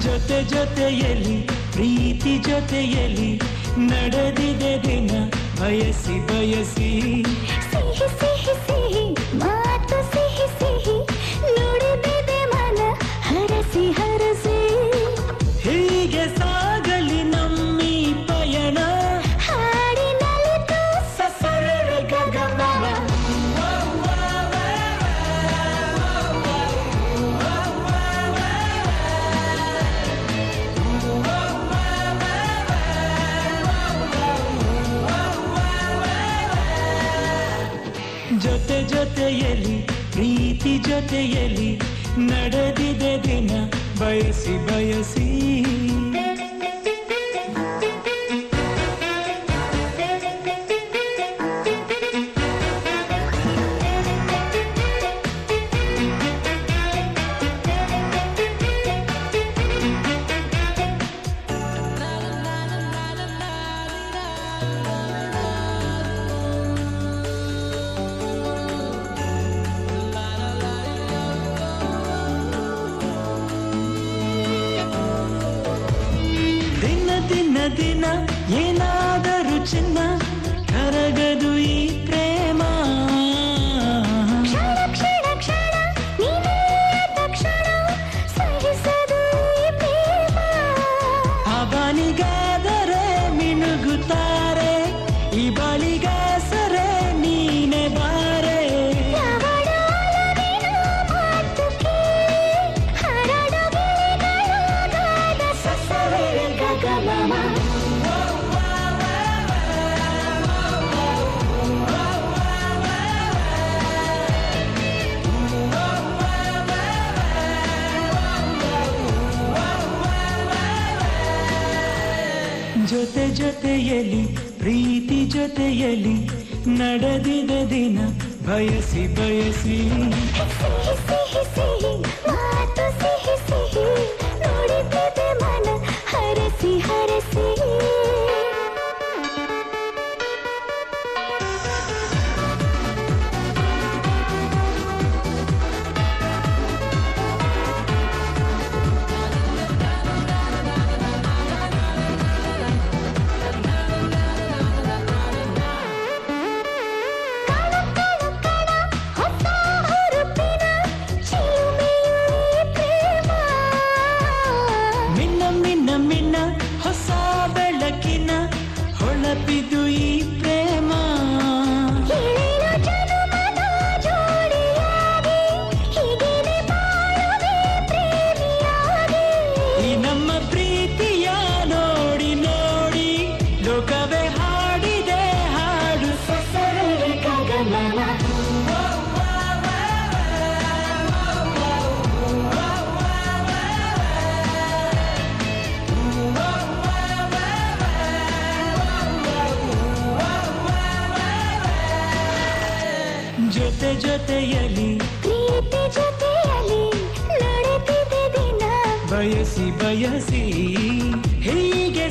ಜೊತೆ ಜೊತೆಯಲ್ಲಿ ಪ್ರೀತಿ ಜೊತೆಯಲ್ಲಿ ನಡೆದಿದೆ ದಿನ ಬಯಸಿ ಬಯಸಿ ಸಿಹಿ ಸಿಹಿ ಸಿಹಿ ಮಾತು ಸಿಹಿ ಸಿಹಿ ನುಡಿದಿದೆ ಮನ ಹರಸಿ ಹರಸಿ ಹೀಗೆ ಸಾಗಲಿ ನಮ್ಮಿ ಪಯಣ ಹಾಡಿನಲಿತು ಸಸರೆ ಗಗಮನ ಜೊತೆ ಜೊತೆಯಲ್ಲಿ ಪ್ರೀತಿ ಜೊತೆಯಲ್ಲಿ ನಡೆದಿದೆ ದಿನ ಬಯಸಿ ಬಯಸಿ ದಿನ ದಿನ ಏನಾದರೂ ಚಿನ್ನ ಕರಗದು ಈ ಪ್ರೇಮ ಕ್ಷಣ ಕ್ಷಣ ಕ್ಷಣ ನೀನೇ ತಕ್ಷಣ ಸಹಿಸದು ಈ ಪ್ರೇಮ ಅವನಿಗಾದರೆ ಮಿನುಗುತ್ತಾರೆ ಈ ಬಳಿಗಾಸರೆ ನೀನೆ ಬಾರೆ ಯಾವಡಾಲವಿನ ಮಾತು ಕೇಳಿ ಹರಡು ಗಿಳಿಗಳಾದ ಸಸರೆ ಗಗಮನ ಜೊತೆ ಜೊತೆಯಲ್ಲಿ ಪ್ರೀತಿ ಜೊತೆಯಲ್ಲಿ ನಡೆದಿದೆ ದಿನ ಬಯಸಿ ಬಯಸಿ ಸಿಹಿ ಸಿಹಿ ಸಿಹಿ ಮಾತು ಸಿಹಿ ಸಿಹಿ ನುಡಿದಿದೆ ಮನ ಹರಸಿ ಹರಸಿ ಮಿನ್ನ ಹೊಸ ಬೆಳಕಿನ ಹೊಳಪಿದು ಈ ಪ್ರೇಮ ಏಳು ಜನುಮದ ಜೋಡಿಯಾಗಿ ಹೀಗೇನೆ ಬಾಳುವೆ ಪ್ರೇಮಿಯಾಗಿ ಈ ನಮ್ಮ ಪ್ರೀತಿಯ ನೋಡಿ ನೋಡಿ ಲೋಕವೇ ಹಾಡಿದೆ ಹಾಡು ಸಸರೆ ಗಗಮನ ಜೊತೆ ಜೊತೆಯಲ್ಲಿ ಪ್ರೀತಿ ಜೊತೆಯಲ್ಲಿ ನಡೆದಿದೆ ದಿನ ಬಯಸಿ ಬಯಸಿ ಹೀಗೆ